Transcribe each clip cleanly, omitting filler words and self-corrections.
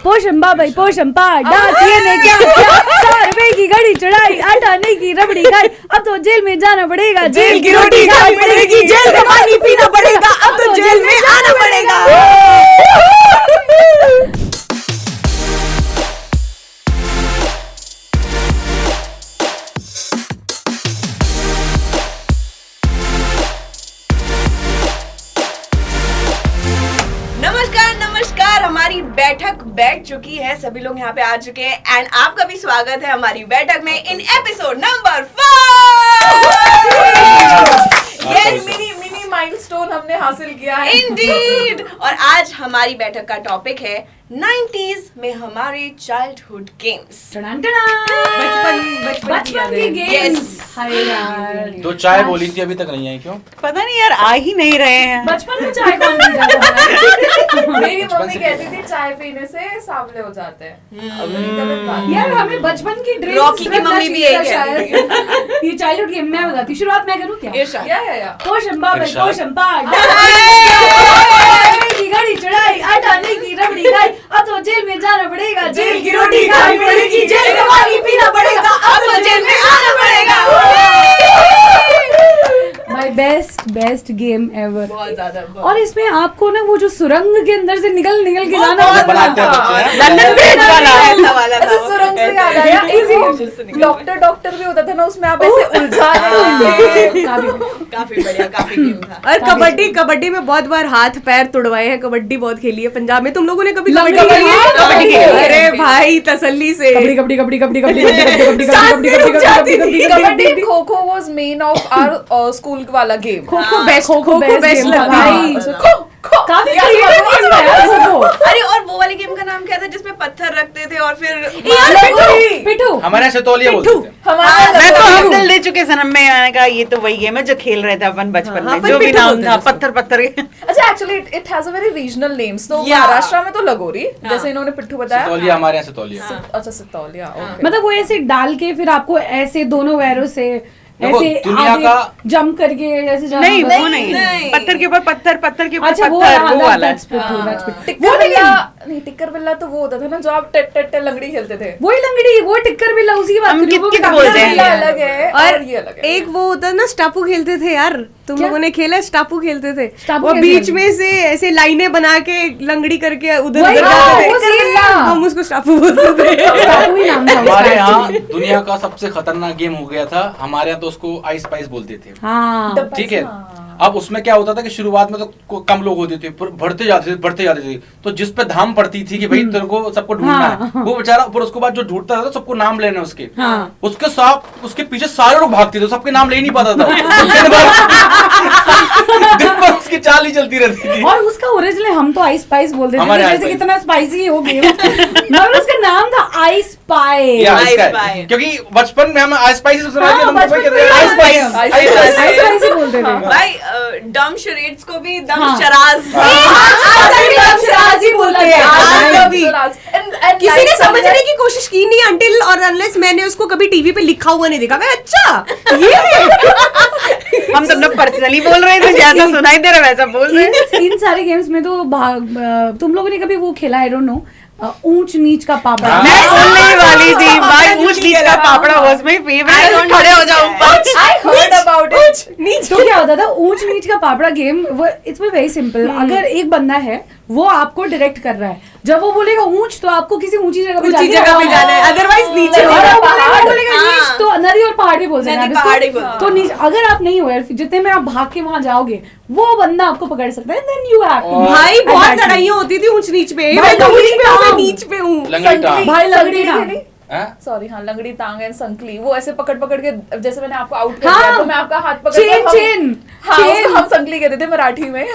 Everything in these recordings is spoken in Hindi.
पोशंबा भाई पोशंबा डाकिए ने क्या किया, 4 रुपए की घड़ी चढ़ाई, आटा नहीं की रबड़ी खाई, अब तो जेल में जाना पड़ेगा, जेल की रोटी खानी पड़ेगी, जेल का पानी पीना पड़ेगा, अब तो जेल में आना पड़ेगा। नमस्कार, हमारी बैठक बैठ चुकी है, सभी लोग यहाँ पे आ चुके हैं एंड आपका भी स्वागत है हमारी बैठक में इन एपिसोड नंबर 5। ये मिनी माइलस्टोन हमने हासिल किया है इंडीड। और आज हमारी बैठक का टॉपिक है 90s में हमारे चाइल्डहुड गेम्स। बचपन की गेम्स। हाय यार, तो चाय बोली थी अभी तक नहीं आई, क्यों? पता नहीं यार, आ ही नहीं रहे हैं। बचपन में चाय कौन पीता था? मेरी मम्मी कहती थी चाय पीने से सांवले हो जाते हैं। यार हमें बचपन की ड्रीम रॉकी की मम्मी भी यही कहती शायद। ये चाइल्डहुड गेम मैं बताती, शुरुआत मैं करूँ क्या? या पोशंबा भाई इरशाद। पोशंबा की घड़ी चढ़ाई, आटा नहीं की रबड़ी खाई, अब तो जेल में जाना पड़ेगा, जेल की रोटी खानी पड़ेगी, जेल का पानी पीना पड़ेगा, अब तो जेल में आना पड़ेगा। My best game ever. बहुत ज्यादा। और इसमें आपको ना वो जो सुरंग के अंदर से निकल के जाना बहुत होता बनाते हैं था। बच्चे, लंदन ब्रिज वाला। ऐसा वाला था वो। सुरंग से याद आया, इजी डॉक्टर भी होता था ना, उसमें आप ऐसे उलझा रहे काफी बढ़िया, काफी गेम था। और कबड्डी में बहुत बार हाथ पैर तुड़वाए हैं। कबड्डी बहुत खेली है पंजाब में। तुम लोगों ने कभी कबड्डी कबड्डी खेली है? हाँ, कबड्डी खेली है। कबड्डी। अरे भाई तसल्ली से kabaddi. Kho-kho was main of our school वाला गेम। खो-खो खो-खो बेस्ट लगता भाई। है। काफी creative game है यार खो-खो। अरे और वो वाले गेम का नाम क्या था जिसमें पत्थर रखते थे और फिर पिट्ठू। हमारे यहाँ सतौलिया बोलते थे। मैं तो हम दिल दे चुके सनम में, मैंने कहा ये तो वही गेम है जो खेल रहे थे अपन बचपन में, अपन जो भी पिट्ठू नाम बोलते था, थे पत्थर पत्थर। अच्छा, actually it has a very regional names. तो Yeah. महाराष्ट्र में तो लगोरी, जैसे इन्होंने पिट्ठू बताया। सतौलिया हमारे यहाँ सतौलिया। अच्छा, सितौलिया। ओके। मतलब वो ऐसे डाल के फिर आपको ऐसे दोनों पैरों से देखो, ऐसे दुनिया आगे का- जंप करके ऐसे जाना नहीं होता है। वो नहीं, नहीं। पत्थर के ऊपर पत्थर, पत्थर के ऊपर अच्छा वो पत्थर, वो वाला। टिक्कर बिल्ला नहीं, टिक्कर बिल्ला तो वो होता था ना जो आप टेट लंगड़ी खेलते थे। वही लंगड़ी, वो टिक्कर बिल्ला, उसी की बात हम कर रही हूँ, वो कित-कित भी बोलते काफी हैं। बिल्ला बढ़िया है। अलग है और ये अलग है। एक वो होता ना, स्टापू खेलते थे यार। तुम क्या? लोगों ने खेला? स्टापू खेलते थे। स्टापू और कैसे बीच खेलते? में से ऐसे लाइनें बना के लंगड़ी करके उधर वही उधर ना, जाते वो थे। बिल्ला। हम उसको स्टापू बोलते थे। स्टापू ही नाम था उसका हमारे यहाँ actually। दुनिया का सबसे खतरनाक गेम हो गया था। हमारे यहाँ तो उसको आइस पाइस बोलते थे। हाँ ठीक है। अब उसमें क्या होता था कि शुरुआत में तो कम लोग होते थे, पर बढ़ते जाते थे। तो जिस पे धाम पड़ती थी कि भाई तेरे को सबको ढूंढना हाँ। है, वो बेचारा फिर उसके बाद जो ढूंढता था सबको नाम लेने उसके। हाँ। उसके साथ उसके पीछे सारे लोग भागते थे, सबके नाम ले ही नहीं पाता था। दिन भर उसकी चाल ही चलती रहती थी। और उसका ओरिजिनल हम तो आइस स्पाइस बोलते थे, हमारे जैसे आइस कितना स्पाइसी हो गया। मगर उसका नाम था आइस पाई। या Ice इसका Pie। है। क्योंकि बचपन में हमें आइस स्पाइस सुना हाँ, दिया, तुम बचपन कहते में थे आइस पाइस। आइस स्पाइस ही बोलते थे। भाई डम शरेड्स को भी दम हाँ। शराज। शराज ही बोलते हैं। आज कभी किसी ने समझने की कोशिश की नहीं अनटिल और अनलेस मैंने उसको कभी टीवी पे लिखा हुआ नहीं देखा। मैं अच्छा ये हम तो पर्सनली बोल रहे थे, जैसा सुनाई दे रहा वैसा बोल रहे हैं। इन सारे गेम्स में तो तुम लोगों ने कभी वो खेला, आई डोंट नो, ऊंच नीच का पापड़ा। हाँ। मैं सुनने वाली थी भाई, ऊंच नीच का पापड़ा वाज माय फेवरेट। खड़े हो जाओ ऊपर। I heard about it. तो क्या होता था, ऊंच नीच का पापड़ा गेम, वो इट्स वेरी सिंपल। अगर एक बंदा है वो आपको डायरेक्ट कर रहा है, जब वो बोलेगा ऊंच तो आपको किसी ऊंची जगह पे जाना है, अदरवाइज नीचे और नहीं। वो बोलेगा हाँ। नीच तो नदी और पहाड़ भी बोल सकते हैं नदी, आप इसको। पहाड़ ही बोलते हैं। तो नीच अगर आप नहीं हो यार, जितने में आप भाग के वहां जाओगे वो बंदा आपको पकड़ सकता है, देन यू हैव टू। भाई बहुत लड़ाइयाँ होती थी ऊंच नीच पे। भाई, मैं तो ऊंच लंगड़ी पे हूँ, मैं टांग। नीच पे हूँ। लंगड़ी टांग। भाई लंगड़ी ना, हाँ? सॉरी, हाँ, लंगड़ी टांग एंड संकली, वो ऐसे पकड़ के, जैसे मैंने आपको आउट कर हाँ। दिया तो मैं आपका हाथ पकड़ चेन के चेन हाँ, उसको हम संकली कहते थे मराठी में।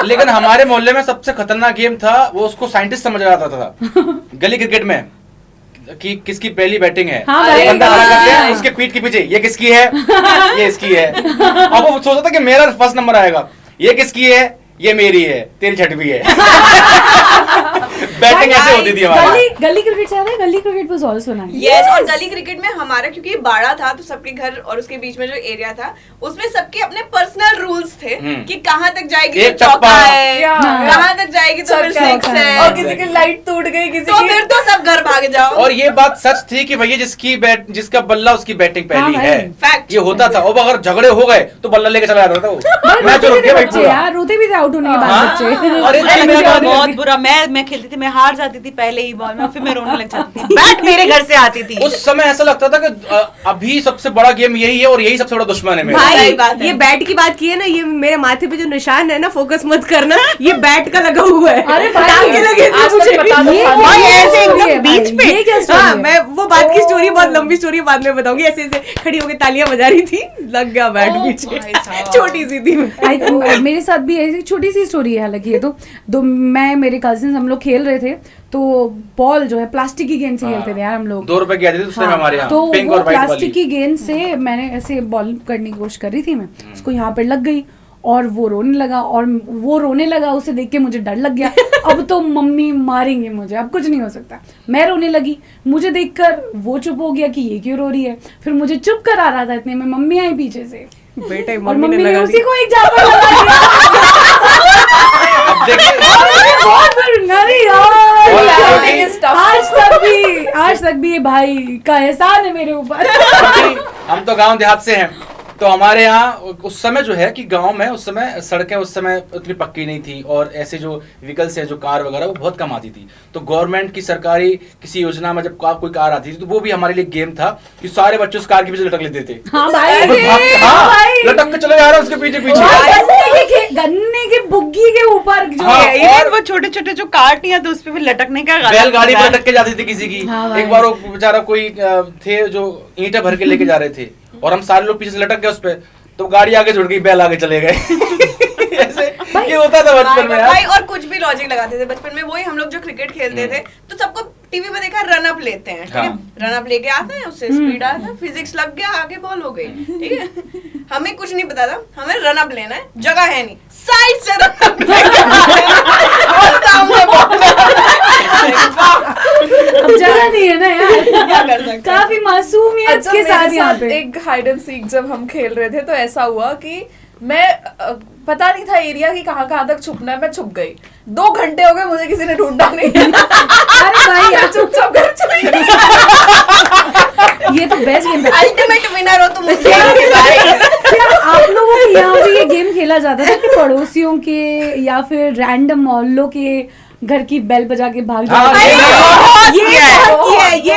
लेकिन हमारे मोहल्ले में सबसे खतरनाक गेम था, वो उसको साइंटिस्ट समझ आता था गली क्रिकेट में, कि किसकी पहली बैटिंग है। हाँ भाई, बंदा खड़ा करते हैं हाँ। उसके पीठ के पीछे, ये किसकी है, ये इसकी है। अब वो सोचता था कि मेरा फर्स्ट नंबर आएगा, ये किसकी है, ये मेरी है, तेरी छठवीं है। बैटिंग ऐसे होती थी हमारी। गली क्रिकेट से याद है, गली cricket was also nice. Yes, और गली क्रिकेट में हमारा क्योंकि बाड़ा था तो सबके घर और उसके बीच में जो एरिया था उसमें सबके अपने पर्सनल रूल्स थे कि कहाँ तक जाएगी एक तो चौका टप्पा। है, हाँ। कहाँ तक जाएगी तो फिर सिक्स है, और किसी की लाइट टूट गई, किसी तो की फिर तो सब घर भाग जाओ। और ये बात सच थी कि भैया जिसका बल्ला उसकी बैटिंग हाँ पहली भाई। है, Fact। ये होता था। और अगर झगड़े हो गए तो बल्ला लेके चला जाता था वो। मैं तो रुक गया भाई बच्चे पूरा। यार रोते भी थे आउट होने के बाद हाँ। बच्चे। अरे अरे मेरे मेरा को बहुत बुरा, मैं खेलती थी, मैं हार जाती थी पहले ही बॉल में, फिर मैं रोने लग जाती थी। बैट मेरे घर से आती थी। उस समय ऐसा लगता था कि अभी सबसे बड़ा गेम यही है और यही सबसे बड़ा दुश्मन है मेरा। सही भाई बात है। ये बैट की बात की है ना, ये मेरे माथे पे जो निशान है ना, फोकस मत करना, ये बैट का लगा हुआ है। अरे भाई, टांगे लगे थे आज तक मुझे। बता दो ये खाली। भाई ऐसे story एकदम है भाई, बीच पे। ये क्या story हाँ, है? मैं वो बात की स्टोरी बहुत लंबी स्टोरी बाद में बताऊंगी। ऐसे ऐसे खड़ी होकर तालियां बजा रही थी, लग गया बैट ओ पीछे। भाई साहब। छोटी सी थी। मेरे साथ भी ऐसी छोटी सी स्टोरी है, हालांकि ये तो मैं मेरे कजिन हम लोग खेल रहे थे तो बॉल जो है प्लास्टिक की गेंद से खेलते थे यार हम लोग। 2 रुपए की आती थी उस टाइम हाँ, हमारे यहाँ, तो पिंक वो और व्हाइट वाली। प्लास्टिक की गेंद से मैंने ऐसे बॉल करने की कोशिश कर रही थी, मैं उसको यहाँ पे लग गई और वो रोने लगा, और वो रोने लगा, उसे देख के मुझे डर लग गया। अब तो मम्मी मारेंगे मुझे, अब कुछ नहीं हो सकता। मैं रोने लगी, मुझे देखकर वो चुप हो गया कि ये क्यों रो रही है। फिर मुझे चुप करा रहा था, इतने में मम्मी आई पीछे से बेटा और मम्मी ने लगा उसी दी। को एक झापड़ लगा दिया। अब देखिए बहुत बड़ा, अरे यार और Landing is tough. आज तक भी ये भाई का एहसान है मेरे ऊपर। क्योंकि हम तो गांव देहात से हैं, तो हमारे यहाँ उस समय जो है कि गांव में उस समय सड़कें उस समय उतनी पक्की नहीं थी और ऐसे जो व्हीकल्स हैं जो कार वगैरह वो बहुत कम आती थी। तो गवर्नमेंट की सरकारी किसी योजना में जब कोई कार आती थी तो वो भी हमारे लिए गेम था कि सारे बच्चे उस कार के पीछे लटक लेते थे। हाँ भाई, हाँ, भाई। लटक के चले जा रहे हैं उसके पीछे गन्ने के बुग्गी के ऊपर जो हाँ, है। इवन और- वो छोटे छोटे जो कार्ट या तो उस पे भी लटकने का बैलगाड़ी पर लटक के जाती थी किसी की। हाँ भाई। एक बार वो बेचारा कोई थे जो ईंटें भर के लेके जा रहे थे और हम सारे लोग पीछे से लटक गए उस पे, तो गाड़ी आगे जुड़ गई, बैल आगे चले गए। ऐसे ये होता था बचपन में भाई, यार। और कुछ भी लॉजिक लगाते थे बचपन में। वही हम लोग जो क्रिकेट खेलते थे तो सबको टीवी में देखा रन अप लेते हैं, ठीक है, हाँ। रन अप लेके आते हैं, उससे स्पीड आता है, फिजिक्स लग गया, आगे बॉल हो गई, ठीक है। हमें कुछ नहीं पता था, हमें रन अप लेना है, जगह है नहीं, साइड से रन अप और सामने बॉल। अब जगह नहीं है ना यार। क्या कर सकते हैं? काफी मासूमियत अच्छा, के साथ मेरे यहाँ साथ पे। एक हाइड एंड सीक जब हम खेल रहे थे तो ऐसा हुआ कि मैं पता नहीं था एरिया की कहाँ तक छुपना है, मैं छुप गई। 2 घंटे हो गए, मुझे किसी ने ढूंढा नहीं। अरे भाई यार, चुपचाप घर चली गई। ये तो बेस्ट गेम है। अल्टीमेट विनर हो तुम उसके भाई। क्या आप लोगों के यहाँ भी ये गेम खेला जाता था कि पड़ोसियों के या फिर रैंडम मोहल्लों के घर की बेल बजा के भाग हाँ, जाते? ये ये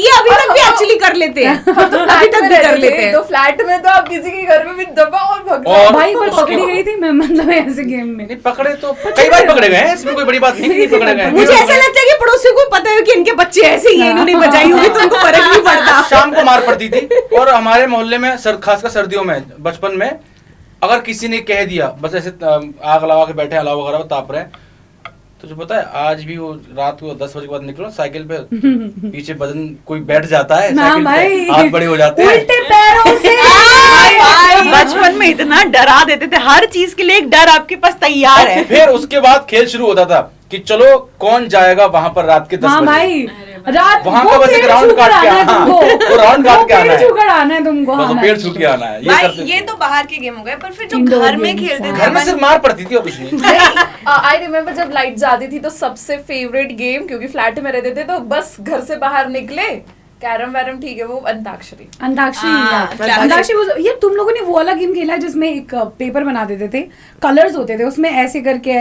अभी तक भी एक्चुअली कर लेते हैं। अभी तक भी कर लेते हैं। तो फ्लैट में तो आप किसी के घर में भी दबा और भग और- भाई पर पकड़ी गई थी मैं, मतलब ऐसे गेम में। नहीं पकड़े तो कई बार पकड़े गए हैं, इसमें कोई बड़ी बात नहीं कि नहीं पकड़े गए हैं। मुझे ऐसा लगता है कि पड़ोसियों को पता है कि इनके बच्चे ऐसे ही हैं, इन्होंने बजाई होगी तो उनको फर्क नहीं पड़ता। शाम को मार पड़ती थी। और हमारे मोहल्ले में खासकर सर्दियों में बचपन में अगर किसी ने कह दिया बस ऐसे आग लगा के बैठे अलाव वगैरह ताप रहे हैं, तो जो पता है आज भी वो रात को 10 बजे के बाद निकलो साइकिल पे, पीछे बदन कोई बैठ जाता है ना साइकिल भाई, पे, हाथ बड़े हो जाते हैं। उल्टे पैरों से। बचपन में इतना डरा देते थे, हर चीज के लिए एक डर आपके पास तैयार है। फिर उसके बाद खेल शुरू होता था कि चलो कौन जाएगा वहां पर रात के 10 हाँ बजे। भाई, रात वहाँ वो का बस एक पेड़ राउंड छूकर काट के आना है आना, तुमको। वो राउंड काट वो के आना पेड़ है। छूकर आना है तुमको। बस वो हाँ, पेड़ छू के आना है, ये भाई करते ये थे। तो बाहर के गेम हो गए, पर फिर जो Indoor घर में games, खेलते थे हाँ। घर में सिर्फ मार पड़ती थी और कुछ नहीं। आई रिमेम्बर जब लाइट जाती थी तो सबसे फेवरेट गेम, क्योंकि फ्लैट में रहते थे तो बस घर से बाहर निकले, कैरम वैरम ठीक है, वो अंताक्षरी। अंताक्षरी हाँ, यार। अंताक्षरी ये तुम लोगों ने वो वाला गेम खेला है जिसमें एक पेपर बना देते थे, कलर्स होते थे उसमें, ऐसे करके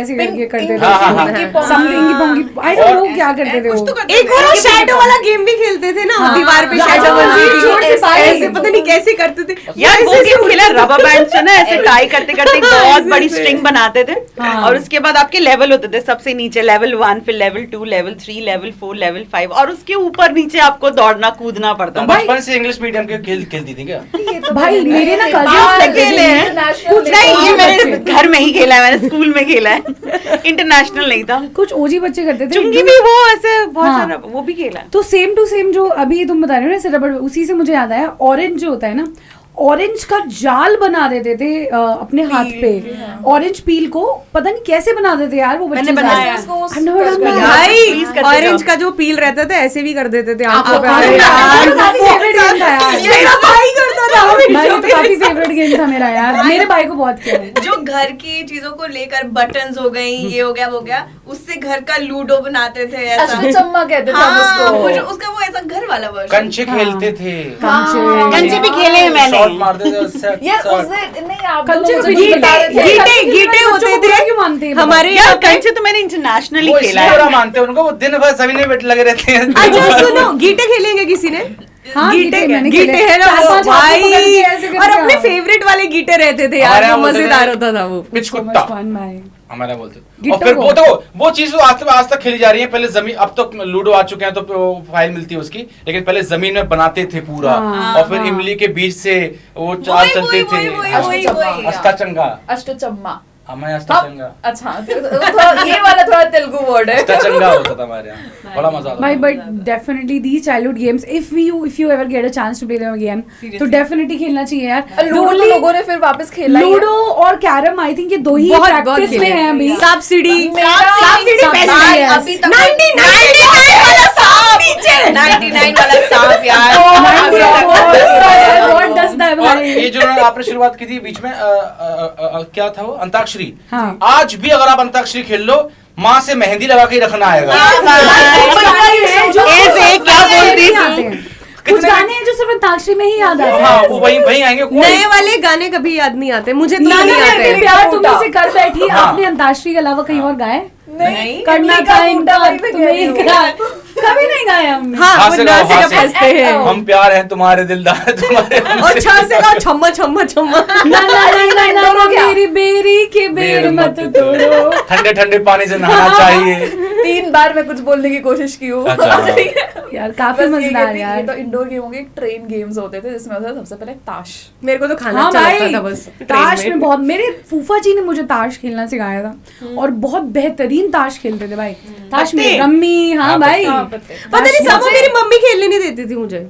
करते थे। हाँ, हाँ, हाँ। Something pungi, I don't know क्या करते थे कुछ वो। तो करते एक और थे। शैडो वाला गेम भी खेलते थे ना, हाँ, दीवार पे हाँ, शैडो हाँ, बनती थी, जोर से बाहर ऐसे पता नहीं कैसे करते थे यार वो गेम खेला रबर बैंड से ना, ऐसे टाई करते करते एक बहुत बड़ी ऐसे। स्ट्रिंग बनाते थे हाँ। और उसके बाद आपके लेवल होते थे, सबसे नीचे लेवल 1, फिर लेवल 2, लेवल 3, लेवल 4, लेवल 5 और उसके ऊपर नीचे आपको दौड़ना कूदना पड़ता तुम था। बचपन से इंग्लिश मीडियम के खेल खेलती थी क्या? भाई मेरे ना बाहर कजिन्स खेले हैं, कुछ नहीं, ये और मैंने बच्चे। घर में ही खेला है, मैंने स्कूल में खेला है, इंटरनेशनल नहीं था। कुछ ओजी बच्चे करते थे। चुंगी भी वो ऐसे बहुत हाँ। सारा वो भी खेला है। तो सेम टू सेम जो अभी तुम बता रहे हो ना, ऐसे रबड़, उसी से मुझे याद आया, ऑरेंज जो होता है ना, ऑरेंज का जाल बना देते थे अपने हाथ पे, ऑरेंज पील को पता नहीं कैसे बना देते यार वो बच्चे। मैंने बनाया। I've never done that. भाई Please करते ऑरेंज जाओ। का जो पील रहता था ऐसे भी कर देते थे आंखों पे। अरे यार, तो काफी फेवरेट गेम था यार। मेरा भाई करता था भाई तो काफी फेवरेट गेम था मेरा यार, मेरे भाई को बहुत खेला है। जो घर की चीजों को लेकर बटन्स हो गई, ये हो गया वो गया, उससे घर का लूडो बनाते थे ऐसा। अष्टचम्मा कहते थे हम हाँ, उसको। उसका वो ऐसा घर वाला वर्जन। कंचे खेलते थे, कंचे भी खेले हैं मैंने। शॉट मारते थे यार उस दिन नहीं आप कंचे लोग भी मुझे बता रहे थे। गीटे गीटे होते थे क्यों मानते हैं हमारे यार यहाँ पे। कंचे तो मैंने इंटरनेशनली वो खेला इसलिए है। बुरा मानते हैं उनको, वो दिन भर सभी ने बैठ लगे रहते हैं। अच्छा सुनो, गीटे खेलेंगे किसी ने? हाँ, गीटे मैंने गीटे खेले। है ना वो 4-5 हाथों पकड़ भाई, के ऐसे करके और अपने आओ। फेवरेट वाले गीटे रहते थे हमारे यार, यहाँ वो बोलते थे, मजेदार होता था वो। पिच So कुत्ता much fun, भाई। हमारा बोलते और गिट्टो फिर को। वो देखो वो चीज तो आज तक खेली जा रही है। पहले जमीन, अब तो लूडो आ चुके हैं तो फाइल मिलती है उसकी, लेकिन पहले जमीन में बनाते थे पूरा, हाँ, और फिर इमली के बीज से वो चाल चलते थे। वही। अष्टाचंगा, अष्टचम्मा। हमारे अष्टाचंगा, अच्छा थोड़ा ये वाला थोड़ा तेलुगु वर्ड है। अष्टाचंगा होता था हमारे यहाँ, बड़ा मजा आता भाई था। But definitely these childhood games, if you ever get a chance to play them again, तो डेफिनेटली खेलना चाहिए यार। लूडो तो लोगों ने फिर वापस खेला ही है। लूडो और कैरम आई थिंक ये दो ही बहुत प्रैक्टिस में खेले। हैं अभी। सांप सीढ़ी, मेरा सांप सीढ़ी सांप बेस्ट सीढ़ी, है। yes। अभी तक 99 वाला सांप नीचे। 99 वाला सांप यार। What does that और भाई? ये जो आपने शुरुआत की थी बीच में क्या था वो, अंताक्षरी। हाँ। आज भी अगर आप अंताक्षरी खेल लो, माँ से मेहंदी लगा के ही रखना आएगा। ऐसे क्या बोलती आते हैं कुछ गाने हैं जो सिर्फ अंताक्षरी में ही याद आते हैं। हाँ, वो वहीं आएंगे। नए वाले गाने कभी याद नहीं आते, मुझे तो नाना नहीं ने आते। अपने प्यार तुम्हें से कर बैठी, हाँ। आपने अंताक्षरी के अलावा कहीं और गाए? नहीं करना इमली का था बूटा इनका वहीं पे तुम्हें कह रही इनका हूँ। कभी नहीं गाया हमने। हाँ, हाँ वो से ना गाओ, से हाँ जब से। हंसते हैं। हम प्यार हैं तुम्हारे दिलदार तुम्हारे और छा से गाओ, छम्मा छम्मा छम्मा। ना ना ना ना ना मेरी बेरी के बेर मत तोड़ो। ठंडे ठंडे पानी से नहाना चाहिए। 3 बार मैं कुछ बोलने की कोशिश की हूँ। अच्छा। यार काफी बस ये मजेदार कहती- ये यार। तो इंडोर गेम हो गए। ट्रेन गेम्स होते थे जिसमें होता था सबसे पहले ताश। मेरे को तो खाना हाँ अच्छा भाई, लगता था बस ताश ट्रेन में बहुत, मेरे फूफा जी ने मुझे ताश खेलना सिखाया था और बहुत बेहतरीन ताश खेलते थे भाई। ताश में रम्मी, हाँ हाँ, भाई। हाँ, पत्ते। पता नहीं सामू मेरी मम्मी खेलने नहीं देती थी मुझे।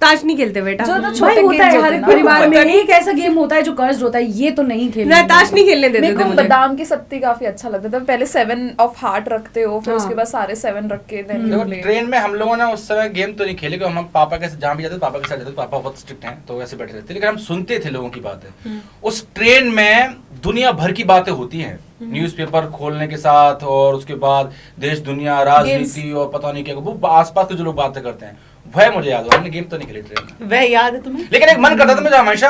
ताश नहीं खेलते बेटा। जो तो भाई छोटे होता है games हर होते एक ना, परिवार में पता नहीं। एक ऐसा गेम होता है जो कर्ज होता है, ये तो नहीं खेलना। ना ताश नहीं खेलने देते मेरे थे को मुझे। बादाम की सत्ती काफी अच्छा लगता था। पहले 7 ऑफ हार्ट रखते हो, फिर हाँ। उसके बाद सारे 7 रख के then you देखो play। ट्रेन में हम लोगों ने उस समय गेम तो नहीं खेले, क्योंकि हम पापा के जहाँ भी जाते थे पापा के साथ जाते थे, पापा बहुत स्ट्रिक्ट हैं तो वैसे बैठे रहते थे, लेकिन हम सुनते थे लोगों की बातें। उस ट्रेन में दुनिया भर की बातें होती हैं, न्यूज़पेपर खोलने के साथ, और उसके बाद देश दुनिया राजनीति और पता नहीं क्या, वो आसपास के जो लोग बातें करते हैं वह मुझे याद है। हमने गेम तो नहीं खेले ट्रेन में, वह याद है तुम्हें? लेकिन एक मन करता था मुझे हमेशा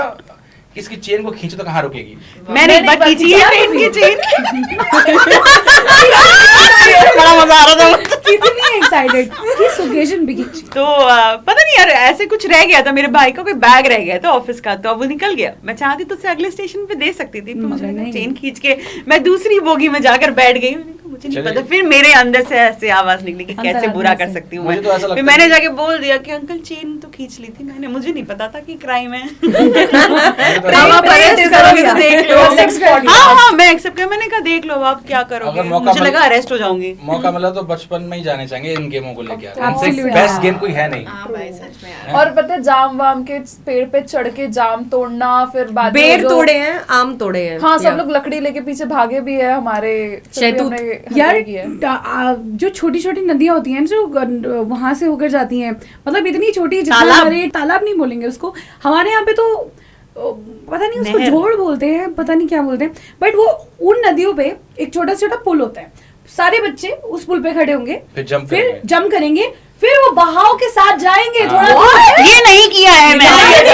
कि इसकी चेन को खींचो तो कहाँ रुकेगी। मैंने एक बार खींची है ट्रेन की चेन। बड़ा मजा आ रहा था मुझे। कितनी एक्साइटेड किस ओकेजन पे खींची। तो पता नहीं यार, ऐसे कुछ रह गया था, मेरे भाई का कोई बैग रह गया था ऑफिस का, तो अब वो निकल गया। मैं चाहती तो उसे अगले स्टेशन पे दे सकती थी, तो मुझे लगा नहीं। चेन खींच के मैं दूसरी बोगी में जाकर बैठ गई। मैंने कहा, मुझे नहीं चलिए। पता। फिर मेरे अंदर से ऐसे आवाज निकली कि अंदर कैसे अंदर बुरा से। कर सकती हूँ मुझे मैं। तो ऐसा लगता फिर है मैंने कि- जाके बोल दिया कि अंकल चेन तो खींच ली थी मैंने, मुझे नहीं पता था कि क्राइम है। ड्रामा ट्रेन परेड पे करोगे से देख लो। Sex podcast। हाँ हाँ, मैं एक्सेप्ट किया। मैंने कहा देख लो अब आप क्या करोगे, अगर मौका मुझे मिल- लगा अरेस्ट हो जाऊंगी। मौका मिला तो बचपन में ही जाने चाहेंगे इन गेमों को लेके। Absolutely. बेस्ट गेम कोई है नहीं। हाँ भाई सच में यार। और पता है जाम वाम के पेड़ पे चढ़ के जाम तोड़ना, फिर बाद में बेर जो- तोड़े हैं, आम तोड़े हैं। हाँ, सब या- लोग लकड़ी लेके पीछे भागे भी है हमारे। फिर भी शहतूत। हमने यार हत्या की है। जो छोटी छोटी नदियां होती हैं जो वहां से होकर जाती हैं, मतलब इतनी छोटी, जितना तालाब। हमारे तालाब नहीं बोलेंगे उसको, हमारे यहाँ पे तो पता नहीं उसको नहर। जोड़ बोलते हैं, पता नहीं क्या बोलते हैं, बट वो उन नदियों पे एक छोटा छोटा पुल होता है, सारे बच्चे उस पुल पे खड़े होंगे, फिर जंप करेंगे। फिर वो बहाव के साथ जाएंगे। हाँ। थोड़ा ये नहीं किया है मैंने।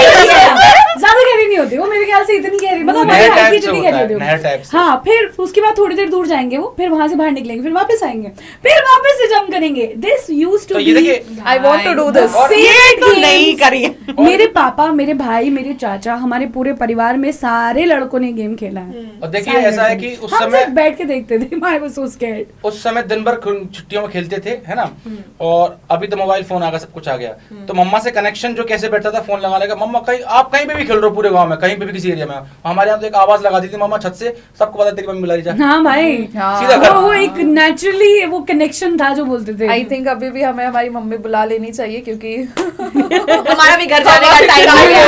ज्यादा गहरी नहीं होती वो, मेरे ख्याल से इतनी गहरी, मतलब नहर हमारी हाइट की टाइप से जितनी होता गहरी है, होती है। नहर टाइप से। हाँ, फिर उसके बाद थोड़ी देर दूर जाएंगे वो, फिर वहां से बाहर निकलेंगे, फिर वापस आएंगे, फिर वापस से जंप करेंगे। दिस यूज्ड तो टू ये बी देखिए, I want to do this। और ये तो नहीं करी है। मेरे पापा, मेरे भाई, मेरे चाचा, हमारे पूरे परिवार में सारे लड़कों ने गेम खेला है। और देखिए सारे ऐसा है लड़कों कि ने। उस हम समय सिर्फ बैठ के देखते थे, I was so scared। उस समय दिन भर छुट्टियों में खेलते थे, है ना। और अभी तो मोबाइल फोन आ गया, सब कुछ आ गया, तो मम्मा से कनेक्शन जो कैसे बैठता था फोन लगाने का, मम्मा कहीं आप कहीं पे भी खेल रहे हो पूरे गांव में, कहीं पे भी किसी एरिया में, हमारे यहाँ तो एक आवाज लगा दी थी मामा छत से, सबको पता तेरी मम्मी बुला रही जा। हाँ भाई, सीधा घर। वो एक नेचुरली वो कनेक्शन था जो बोलते थे। आई थिंक अभी भी हमें हमारी मम्मी बुला लेनी चाहिए, क्योंकि हमारा भी घर जाने का टाइम आ गया।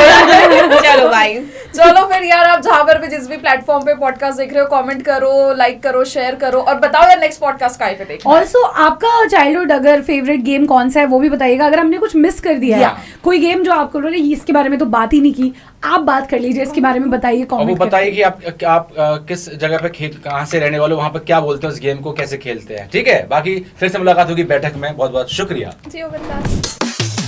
चलो भाई, चलो फिर यार, आप जहां पर भी जिस भी प्लेटफॉर्म पे पॉडकास्ट देख रहे हो, कमेंट करो, लाइक करो, शेयर करो, और बताओ यार नेक्स्ट पॉडकास्ट कहाँ पे देखना है। ऑल्सो आपका चाइल्डहुड अगर फेवरेट गेम कौन सा है वो भी बताइएगा, अगर हमने कुछ मिस कर दिया है, कोई गेम जो आपको लगे इसके बारे में तो बात ही नहीं की, आप बात कर लीजिए इसके बारे में, बताइए और वो कमेंट बताइए कि आप किस जगह पे खेल, कहाँ से रहने वाले हो, वहाँ पे क्या बोलते हैं उस गेम को, कैसे खेलते हैं। ठीक है, बाकी फिर से मुलाकात होगी बैठक में। बहुत बहुत शुक्रिया। जी, बिंदास।